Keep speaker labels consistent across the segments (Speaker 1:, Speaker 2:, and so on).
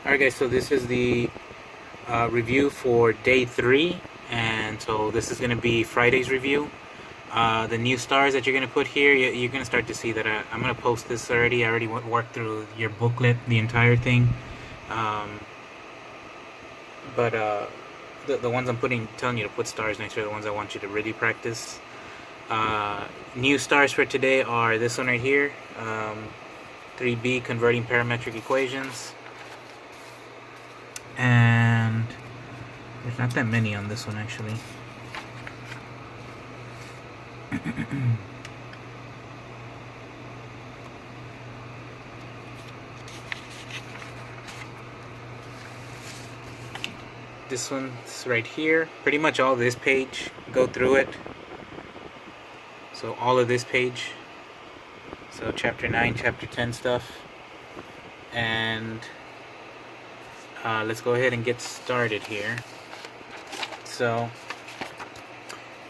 Speaker 1: Alright guys, so this is the review for day 3, and so this is going to be Friday's review. The new stars that you're going to put here, you're going to start to see that I'm going to post this already. I already worked through your booklet, the entire thing. But the ones I'm telling you to put stars next to are the ones I want you to really practice. New stars for today are this one right here, 3B, converting parametric equations. And there's not that many on this one actually. This one's right here. Pretty much all this page, go through it. So all of this page. So chapter 9, chapter 10 stuff. And let's go ahead and get started here. So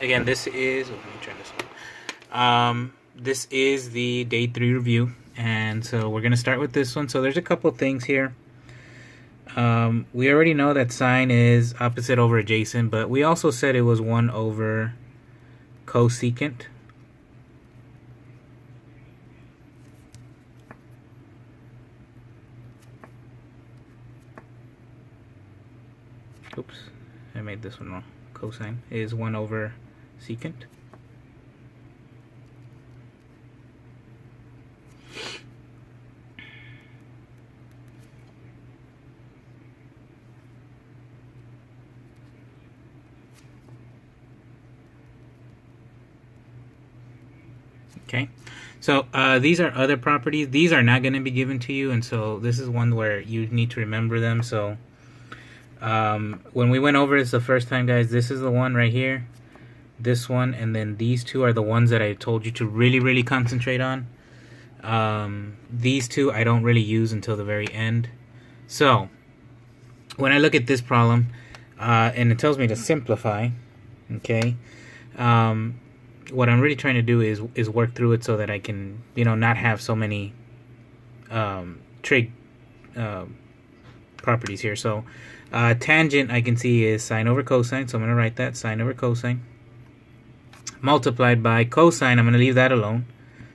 Speaker 1: again, this is, let me turn this on. This is the day 3 review, and so we're going to start with this one. So there's a couple things here. We already know that sine is opposite over adjacent, but we also said it was 1 over cosecant. Oops, I made this one wrong. Cosine is 1 over secant. Okay, so these are other properties. These are not going to be given to you, and so this is one where you need to remember them. So when we went over this the first time, guys, this is the one right here, this one, and then these two are the ones that I told you to really concentrate on. These two I don't really use until the very end. So when I look at this problem, and it tells me to simplify, okay, what I'm really trying to do is work through it so that I can, not have so many trig properties here. So tangent I can see is sine over cosine, so I'm going to write that, sine over cosine, multiplied by cosine. I'm going to leave that alone.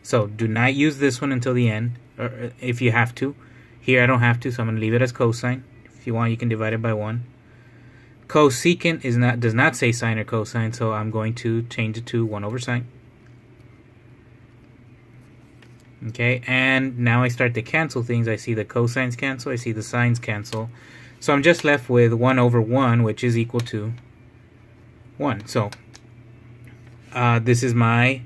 Speaker 1: So do not use this one until the end, or if you have to. Here I don't have to, so I'm going to leave it as cosine. If you want, you can divide it by 1. Cosecant does not say sine or cosine, so I'm going to change it to 1 over sine. Okay, and now I start to cancel things. I see the cosines cancel, I see the sines cancel. So I'm just left with 1 over 1, which is equal to 1. So this is my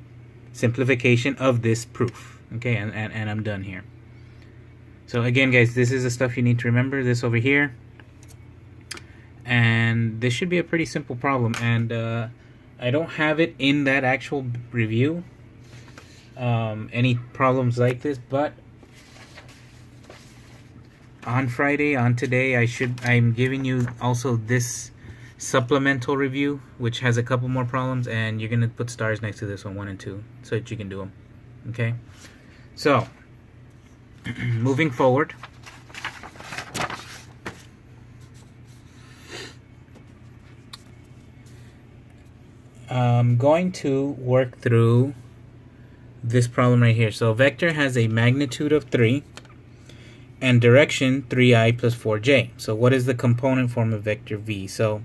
Speaker 1: simplification of this proof. Okay, and I'm done here. So again, guys, this is the stuff you need to remember. This over here. And this should be a pretty simple problem. And I don't have it in that actual review, any problems like this, but on Friday, on today, I'm giving you also this supplemental review, which has a couple more problems, and you're going to put stars next to this one, 1 and 2, so that you can do them. Okay? So, moving forward, I'm going to work through this problem right here. So vector has a magnitude of 3 and direction 3i plus 4j. So what is the component form of vector v? So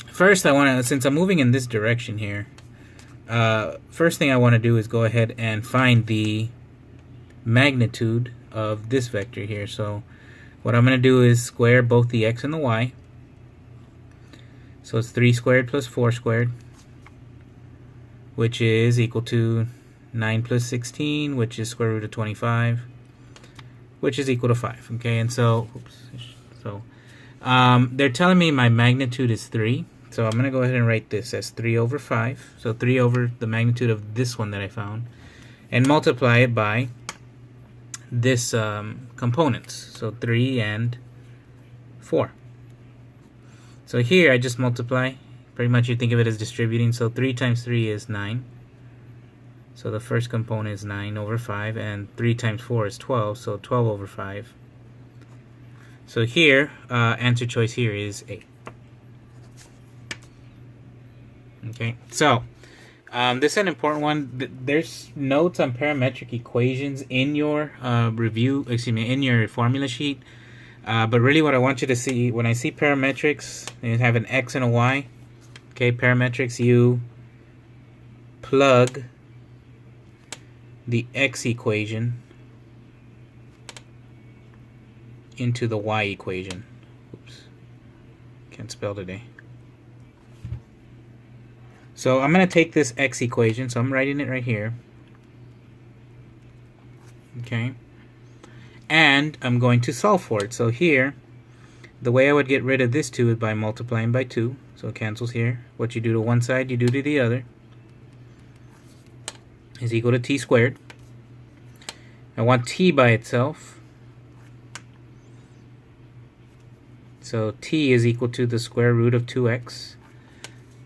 Speaker 1: first since I'm moving in this direction here, first thing I want to do is go ahead and find the magnitude of this vector here. So what I'm going to do is square both the x and the y. So it's 3 squared plus 4 squared, which is equal to 9 plus 16, which is square root of 25, which is equal to 5. Okay, and so, they're telling me my magnitude is 3. So I'm going to go ahead and write this as 3 over 5. So 3 over the magnitude of this one that I found, and multiply it by this components. So 3 and 4. So here I just multiply. Pretty much you think of it as distributing. So 3 times 3 is 9. So So the first component is 9 over 5, and 3 times 4 is 12, so 12 over 5. So here, answer choice here is A. Okay, so this is an important one. There's notes on parametric equations in your in your formula sheet. But really what I want you to see, when I see parametrics, you have an X and a Y. Okay, parametrics, you plug the X equation into the Y equation. Oops, can't spell today. So I'm going to take this X equation, so I'm writing it right here. Okay. And I'm going to solve for it. So here, the way I would get rid of this 2 is by multiplying by 2. So it cancels here. What you do to one side, you do to the other. Is equal to t squared. I want t by itself. So t is equal to the square root of 2x.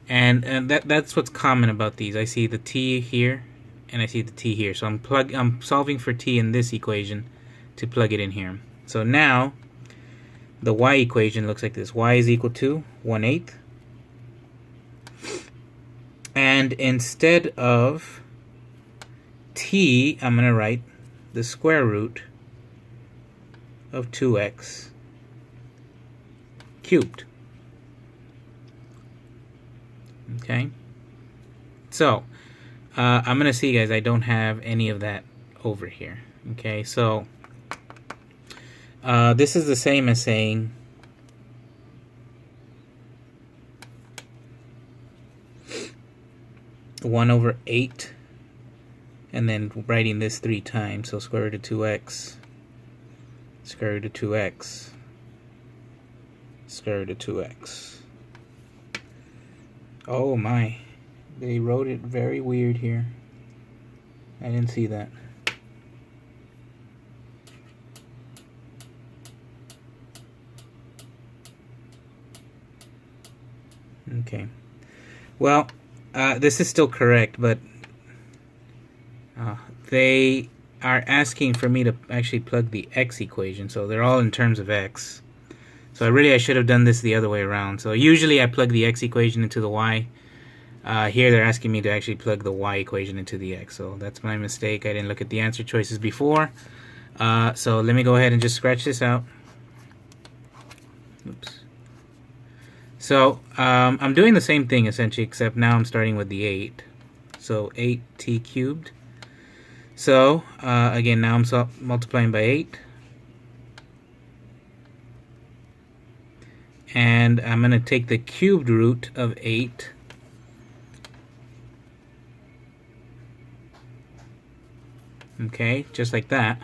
Speaker 1: And that's what's common about these. I see the t here, and I see the t here. So I'm solving for t in this equation to plug it in here. So now the y equation looks like this. Y is equal to 1/8. And instead of t, I'm going to write the square root of 2x cubed. Okay, so I'm going to see, guys, I don't have any of that over here. Okay, so this is the same as saying one over 8, and then writing this 3 times. So square root of 2x, square root of 2x, square root of 2x. Oh my, they wrote it very weird here. I didn't see that. Okay, well, this is still correct, but they are asking for me to actually plug the x equation, so they're all in terms of x. So I should have done this the other way around. So usually I plug the x equation into the y. Here they're asking me to actually plug the y equation into the x. So that's my mistake. I didn't look at the answer choices before. So let me go ahead and just scratch this out. Oops. So I'm doing the same thing essentially, except now I'm starting with the 8. So 8t cubed. So again, now I'm multiplying by 8. And I'm going to take the cubed root of 8. Okay, just like that.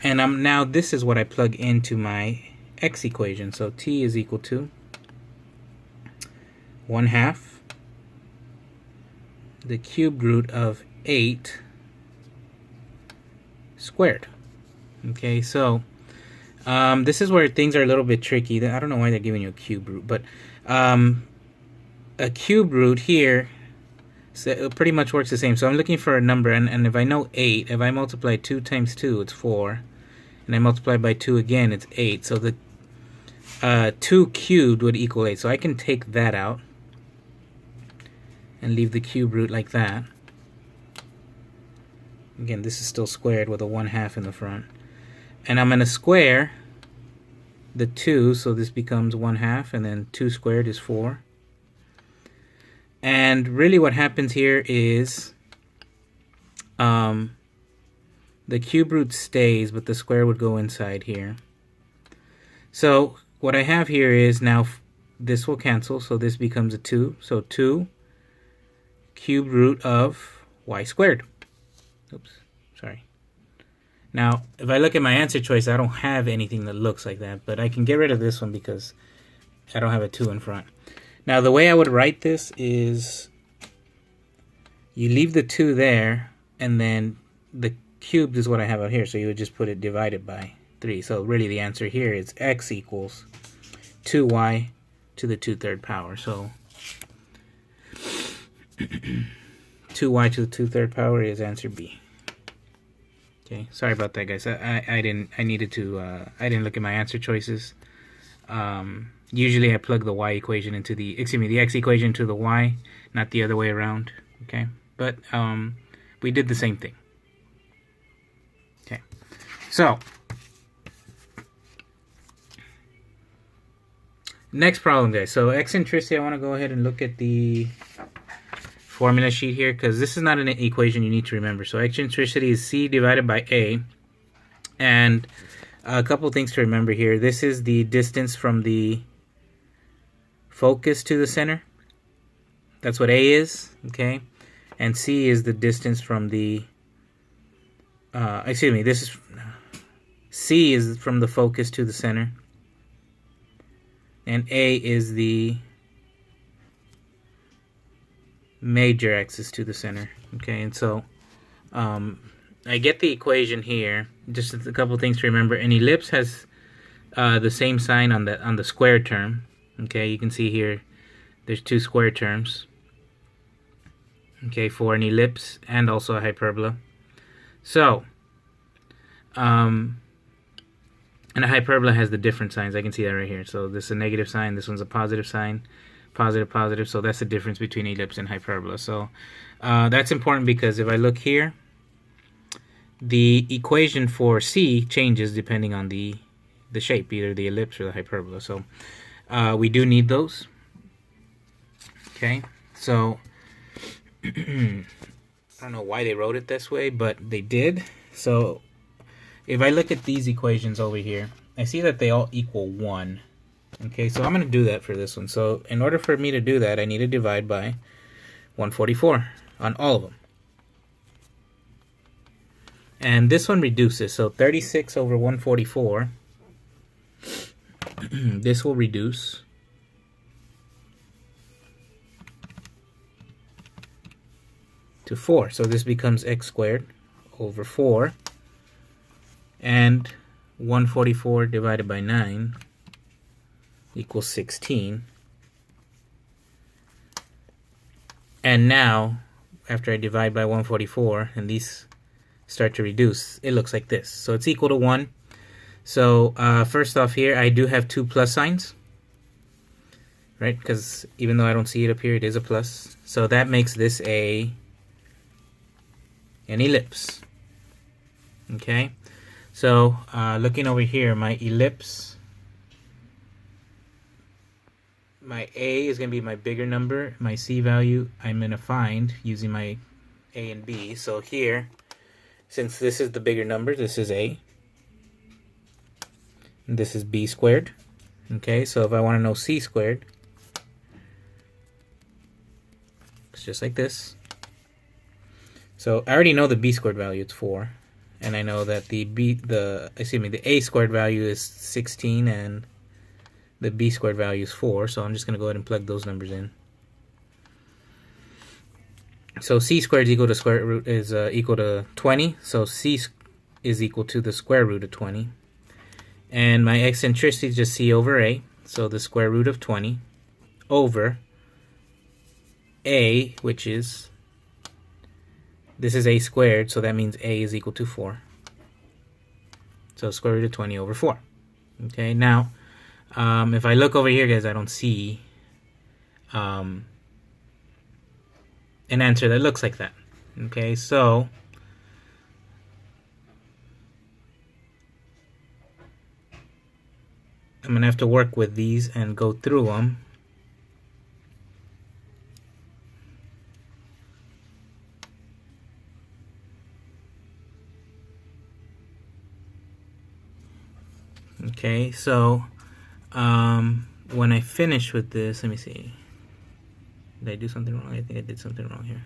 Speaker 1: And now this is what I plug into my x equation. So t is equal to 1/2 the cubed root of 8 squared. Okay, so this is where things are a little bit tricky. I don't know why they're giving you a cube root, but a cube root here, so it pretty much works the same. So I'm looking for a number, and if I know 8, if I multiply 2 times 2, it's 4, and I multiply by 2 again, it's 8. So the 2 cubed would equal 8. So I can take that out and leave the cube root like that. Again, this is still squared with a 1/2 in the front. And I'm going to square the 2, so this becomes 1/2, and then 2 squared is 4. And really what happens here is the cube root stays, but the square would go inside here. So what I have here is now this will cancel, so this becomes a 2. So 2 cubed root of y squared. Oops, sorry. Now, if I look at my answer choice, I don't have anything that looks like that, but I can get rid of this one because I don't have a 2 in front. Now, the way I would write this is you leave the 2 there, and then the cubed is what I have out here, so you would just put it divided by 3. So really the answer here is x equals 2y to the 2/3 power. So 2y to the 2/3 power is answer B. Okay, sorry about that, guys. I didn't look at my answer choices. Usually I plug the y equation into the x equation into the y, not the other way around. Okay, but we did the same thing. Okay, so next problem, guys. So eccentricity, I want to go ahead and look at the formula sheet here, because this is not an equation you need to remember. So eccentricity is C divided by A. And a couple things to remember here. This is the distance from the focus to the center. That's what A is, okay? And C is the distance from the, C is from the focus to the center. And A is the major axis to the center. Okay, and so I get the equation here. Just a couple things to remember. An ellipse has the same sign on the square term. Okay, you can see here there's two square terms. Okay, for an ellipse and also a hyperbola. So and a hyperbola has the different signs. I can see that right here. So this is a negative sign, this one's a positive sign. Positive, so that's the difference between ellipse and hyperbola. So that's important, because if I look here, the equation for C changes depending on the shape, either the ellipse or the hyperbola. So we do need those. Okay, so I don't know why they wrote it this way, but they did. So if I look at these equations over here, I see that they all equal 1. Okay, so I'm going to do that for this one. So in order for me to do that, I need to divide by 144 on all of them. And this one reduces. So 36 over 144, this will reduce to 4. So this becomes x squared over 4. And 144 divided by 9 equals 16. And now, after I divide by 144, and these start to reduce, it looks like this. So it's equal to 1. So first off here, I do have 2 plus signs, right? Because even though I don't see it up here, it is a plus. So that makes this an ellipse. Okay? So looking over here, my ellipse, my A is going to be my bigger number. My C value I'm going to find using my A and B. So here, since this is the bigger number, this is A. And this is B squared. Okay, so if I want to know C squared, it's just like this. So I already know the B squared value, it's 4. And I know that the A squared value is 16 and the B squared value is 4, so I'm just going to go ahead and plug those numbers in. So C squared is equal to square root is equal to 20, so C is equal to the square root of 20. And my eccentricity is just C over A, so the square root of 20 over A, which is, this is A squared, so that means A is equal to 4. So square root of 20 over 4. Okay, now if I look over here, guys, I don't see an answer that looks like that. Okay, so I'm going to have to work with these and go through them. Okay, so when I finish with this, let me see. Did I do something wrong? I think I did something wrong here.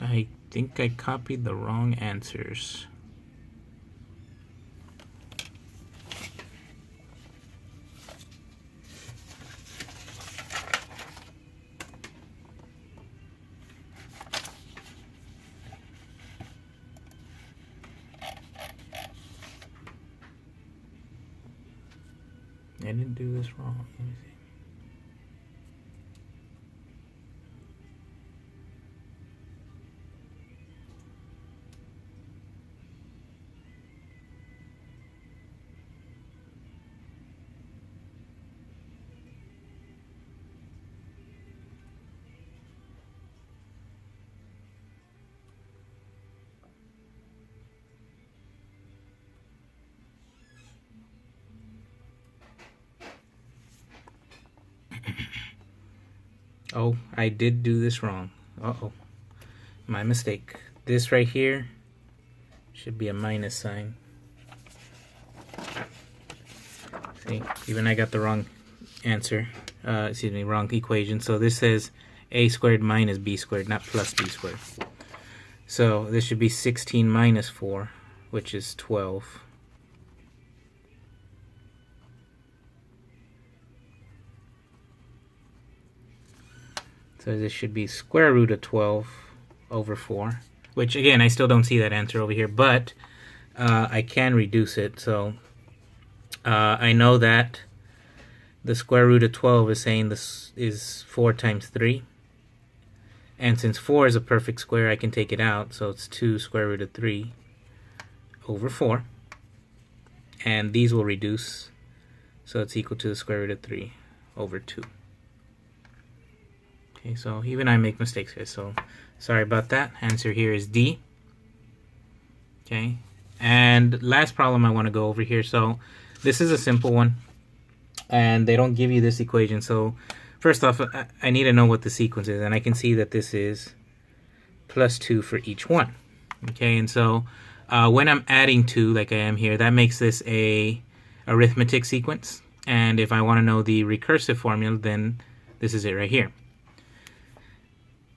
Speaker 1: I think I copied the wrong answers. I didn't do this wrong. Let me see. Oh, I did do this wrong. Uh-oh. My mistake. This right here should be a minus sign. See, even I got the wrong answer. Excuse me, wrong equation. So this says a squared minus b squared, not plus b squared. So this should be 16 minus 4, which is 12. So this should be square root of 12 over 4, which again, I still don't see that answer over here, but I can reduce it. So I know that the square root of 12 is saying this is 4 times 3. And since 4 is a perfect square, I can take it out. So it's 2 square root of 3 over 4. And these will reduce. So it's equal to the square root of 3 over 2. Okay, so even I make mistakes, guys. So sorry about that. Answer here is D. Okay. And last problem I want to go over here. So this is a simple one. And they don't give you this equation. So first off, I need to know what the sequence is. And I can see that this is plus 2 for each one. Okay, and so when I'm adding 2, like I am here, that makes this a arithmetic sequence. And if I want to know the recursive formula, then this is it right here.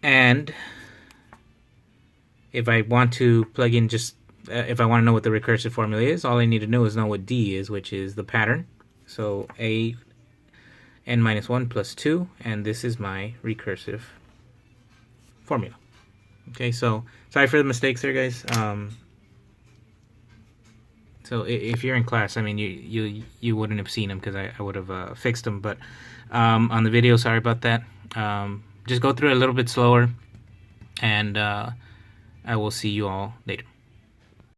Speaker 1: And if I want to plug in just, if I want to know what the recursive formula is, all I need to know is what D is, which is the pattern. So a n minus 1 plus 2, and this is my recursive formula. Okay, so sorry for the mistakes there, guys. So if you're in class, I mean, you wouldn't have seen them because I would have fixed them. But on the video, sorry about that. Just go through it a little bit slower, and I will see you all later.